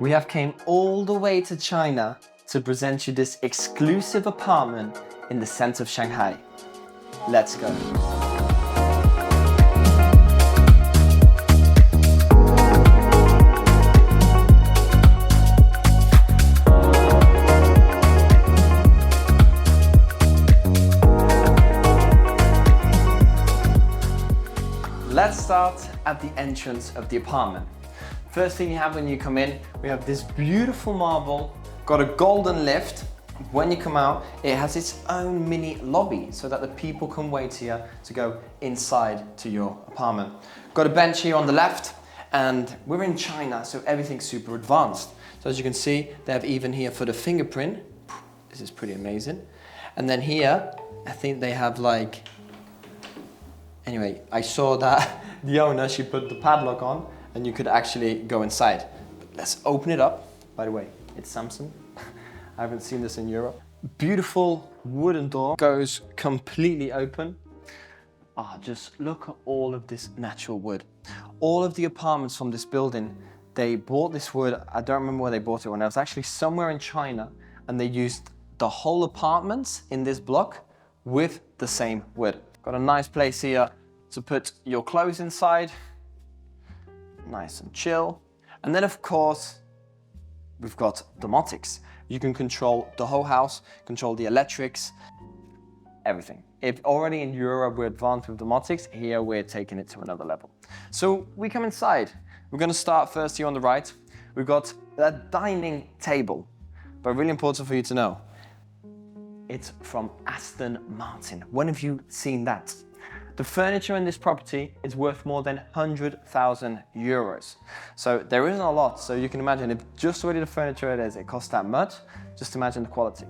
We have came all the way to China to present you this exclusive apartment in the center of Shanghai. Let's go. Let's start at the entrance of the apartment. First thing you have when you come in, we have this beautiful marble, got a golden lift. When you come out, it has its own mini lobby so that the people can wait here to go inside to your apartment. Got a bench here on the left, and we're in China, so everything's super advanced. So as you can see, they have even here for the fingerprint. This is pretty amazing. And then here, I think they have like, anyway, I saw that the owner, she put the padlock on and you could actually go inside. But let's open it up. By the way, it's Samsung. I haven't seen this in Europe. Beautiful wooden door, goes completely open. Just look at all of this natural wood. All of the apartments from this building, they bought this wood. I don't remember where they bought it when. I was actually somewhere in China, and they used the whole apartments in this block with the same wood. Got a nice place here to put your clothes inside. Nice and chill. And then of course, we've got domotics. You can control the whole house, control the electrics, everything. If already in Europe we're advanced with domotics, here we're taking it to another level. So we come inside. We're gonna start first here on the right. We've got a dining table, but really important for you to know, it's from Aston Martin. When have you seen that? The furniture in this property is worth more than 100,000 euros. So there isn't a lot, so you can imagine if just already the furniture it costs that much, just imagine the quality.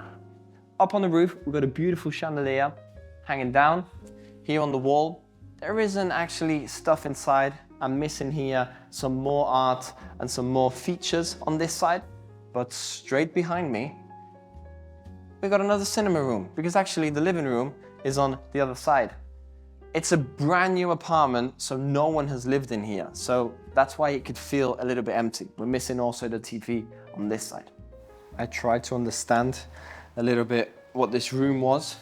Up on the roof, we've got a beautiful chandelier hanging down. Here on the wall, there isn't actually stuff inside. I'm missing here some more art and some more features on this side, but straight behind me, we got another cinema room, because actually the living room is on the other side. It's a brand new apartment, so no one has lived in here. So that's why it could feel a little bit empty. We're missing also the TV on this side. I tried to understand a little bit what this room was,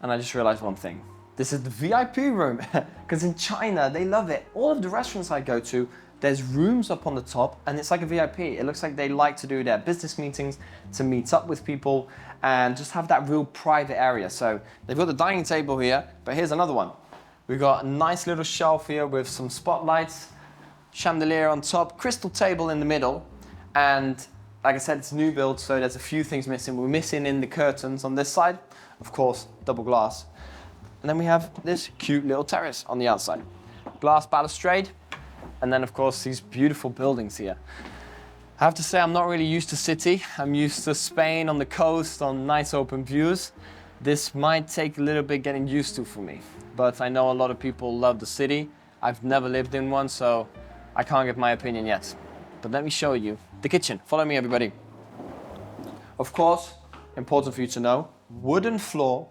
and I just realized one thing. This is the VIP room, because in China, they love it. All of the restaurants I go to, there's rooms up on the top, and it's like a VIP. It looks like they like to do their business meetings, to meet up with people, and just have that real private area. So they've got the dining table here, but here's another one. We've got a nice little shelf here with some spotlights, chandelier on top, crystal table in the middle, and like I said, it's new build, so there's a few things missing. We're missing in the curtains on this side, of course, double glass. And then we have this cute little terrace on the outside. Glass balustrade. And then of course these beautiful buildings here. I have to say I'm not really used to city. I'm used to Spain on the coast, on nice open views. This might take a little bit getting used to for me, but I know a lot of people love the city. I've never lived in one, so I can't give my opinion yet. But let me show you the kitchen. Follow me, everybody. Of course, important for you to know, wooden floor.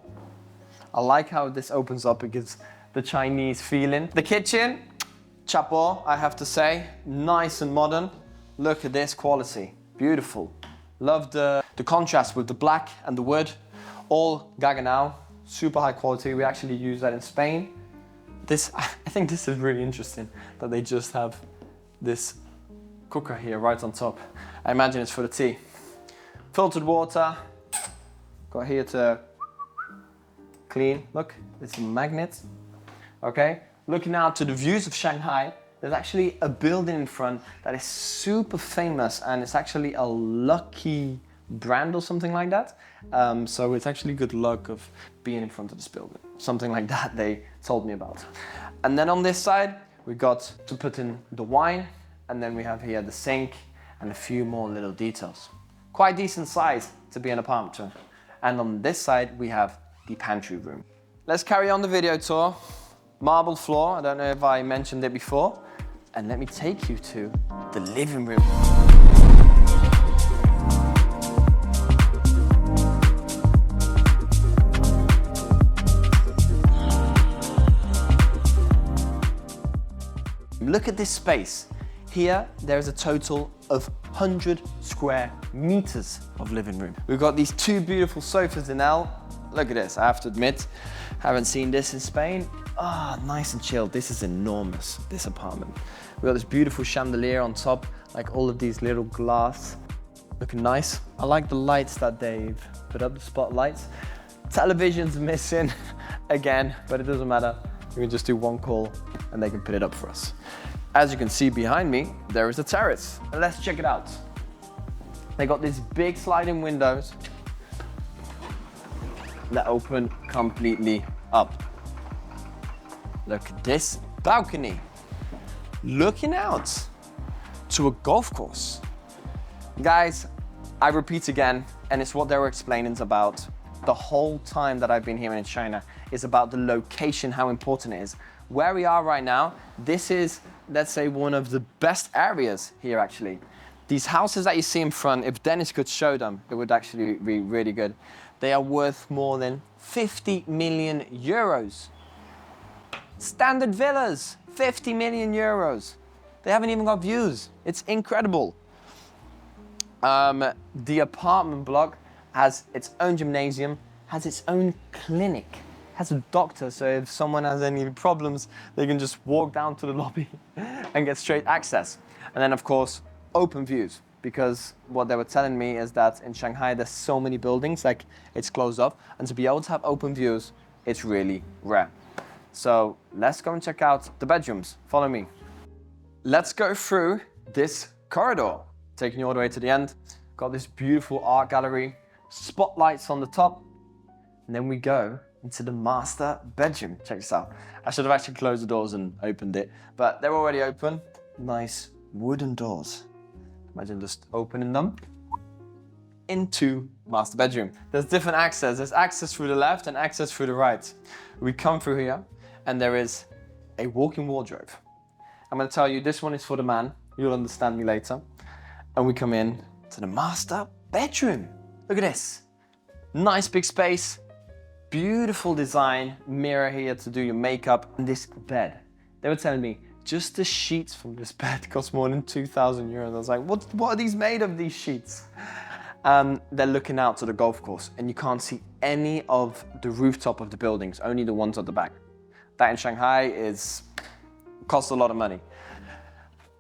I like how this opens up. It gives the Chinese feeling. The kitchen, chapeau, I have to say, nice and modern. Look at this quality, beautiful. Love the contrast with the black and the wood. All Gaganao, super high quality. We actually use that in Spain. I think this is really interesting that they just have this cooker here right on top. I imagine it's for the tea. Filtered water, got here to clean. Look, it's a magnet, okay? Looking out to the views of Shanghai, there's actually a building in front that is super famous, and it's actually a lucky brand or something like that. So it's actually good luck of being in front of this building. Something like that they told me about. And then on this side, we got to put in the wine, and then we have here the sink and a few more little details. Quite decent size to be an apartment. And on this side, we have the pantry room. Let's carry on the video tour. Marble floor, I don't know if I mentioned it before. And let me take you to the living room. Look at this space. Here, there's a total of 100 square meters of living room. We've got these two beautiful sofas in L. Look at this, I have to admit, haven't seen this in Spain. Ah, nice and chilled. This is enormous, this apartment. We've got this beautiful chandelier on top, like all of these little glass. Looking nice. I like the lights that they've put up, the spotlights. Television's missing again, but it doesn't matter. We can just do one call and they can put it up for us. As you can see behind me, there is a terrace. Let's check it out. They got these big sliding windows that open completely up. Look at this balcony. Looking out to a golf course. Guys, I repeat again, and it's what they were explaining about the whole time that I've been here in China, is about the location, how important it is. Where we are right now, this is, let's say, one of the best areas here actually. These houses that you see in front, if Dennis could show them, it would actually be really good. They are worth more than 50 million euros. Standard villas, 50 million euros. They haven't even got views. It's incredible. The apartment block has its own gymnasium, has its own clinic, has a doctor, so if someone has any problems, they can just walk down to the lobby and get straight access. And then of course, open views, because what they were telling me is that in Shanghai, there's so many buildings, like it's closed off, and to be able to have open views, it's really rare. So let's go and check out the bedrooms. Follow me. Let's go through this corridor, taking you all the way to the end. Got this beautiful art gallery, spotlights on the top, and then we go into the master bedroom. Check this out. I should have actually closed the doors and opened it, but they're already open. Nice wooden doors. Imagine just opening them into master bedroom. There's different access. There's access through the left and access through the right. We come through here and there is a walk-in wardrobe. I'm gonna tell you, this one is for the man. You'll understand me later. And we come in to the master bedroom. Look at this. Nice big space, beautiful design, mirror here to do your makeup, and this bed. They were telling me, just the sheets from this bed cost more than 2,000 euros. I was like, what are these made of, these sheets? They're looking out to the golf course and you can't see any of the rooftop of the buildings, only the ones at the back. That in Shanghai costs a lot of money.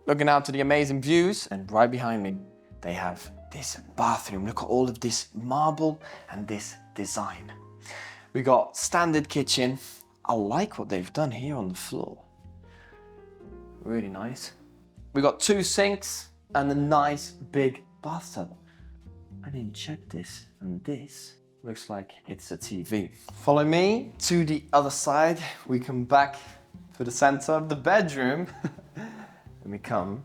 Looking out to the amazing views, and right behind me, they have this bathroom. Look at all of this marble and this design. We got standard kitchen. I like what they've done here on the floor. Really nice. We got two sinks and a nice big bathtub. I didn't check this, and this looks like it's a TV. Follow me to the other side. We come back to the center of the bedroom and we come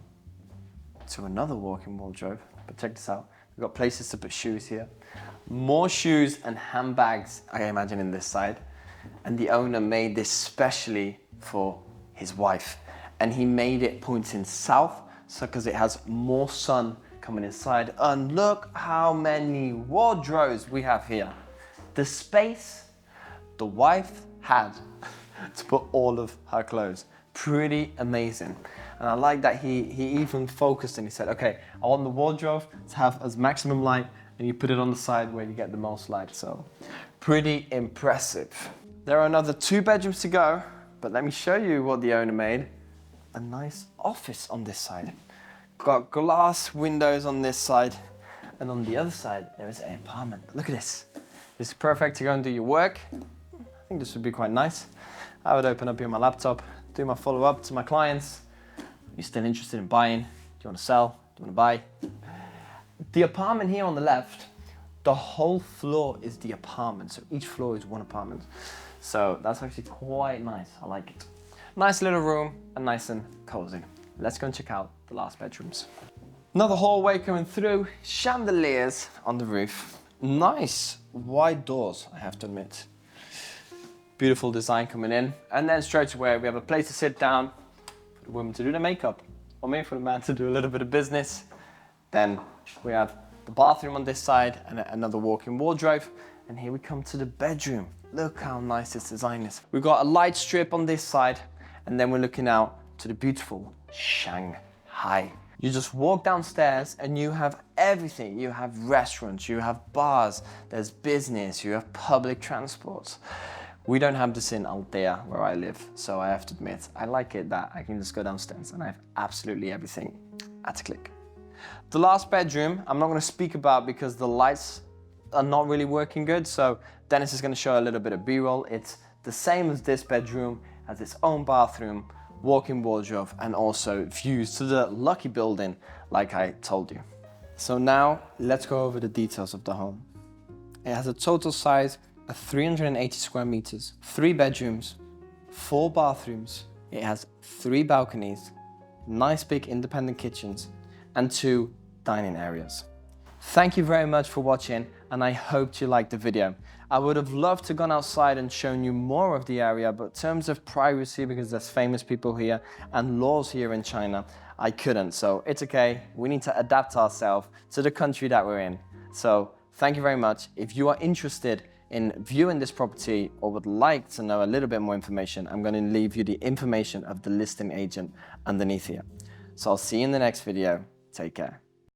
to another walk-in wardrobe. But check this out. We've got places to put shoes here. More shoes and handbags, I imagine, in this side. And the owner made this specially for his wife. And he made it pointing south, so because it has more sun coming inside. And look how many wardrobes we have here. The space the wife had to put all of her clothes. Pretty amazing. And I like that he even focused and he said, okay, I want the wardrobe to have as maximum light, and you put it on the side where you get the most light. So pretty impressive. There are another 2 bedrooms to go, but let me show you what the owner made. A nice office on this side. Got glass windows on this side, and on the other side there is an apartment. Look at this. This is perfect to go and do your work. I think this would be quite nice. I would open up here my laptop, do my follow-up to my clients. You're still interested in buying? Do you want to sell? Do you want to buy? The apartment here on the left, the whole floor is the apartment. So each floor is one apartment. So that's actually quite nice. I like it. Nice little room and nice and cozy. Let's go and check out the last bedrooms. Another hallway coming through, chandeliers on the roof. Nice wide doors, I have to admit. Beautiful design coming in. And then straight away, we have a place to sit down for the woman to do the makeup, or maybe for the man to do a little bit of business. Then we have the bathroom on this side and another walk-in wardrobe. And here we come to the bedroom. Look how nice this design is. We've got a light strip on this side, and then we're looking out to the beautiful Shanghai. Shanghai. You just walk downstairs and you have everything. You have restaurants, you have bars, there's business, you have public transport. We don't have this in Altea where I live, so I have to admit, I like it that I can just go downstairs and I have absolutely everything at a click. The last bedroom, I'm not going to speak about because the lights are not really working good, so Dennis is going to show a little bit of B-roll. It's the same as this bedroom, has its own bathroom, walk-in wardrobe, and also views to the Lucky building, like I told you. So now let's go over the details of the home. It has a total size of 380 square meters, 3 bedrooms, 4 bathrooms. It has 3 balconies, nice big independent kitchens, and 2 dining areas. Thank you very much for watching, and I hope you liked the video. I would have loved to gone outside and shown you more of the area, but in terms of privacy, because there's famous people here and laws here in China, I couldn't. So it's okay, we need to adapt ourselves to the country that we're in. So thank you very much. If you are interested in viewing this property or would like to know a little bit more information, I'm going to leave you the information of the listing agent underneath here. So I'll see you in the next video. Take care.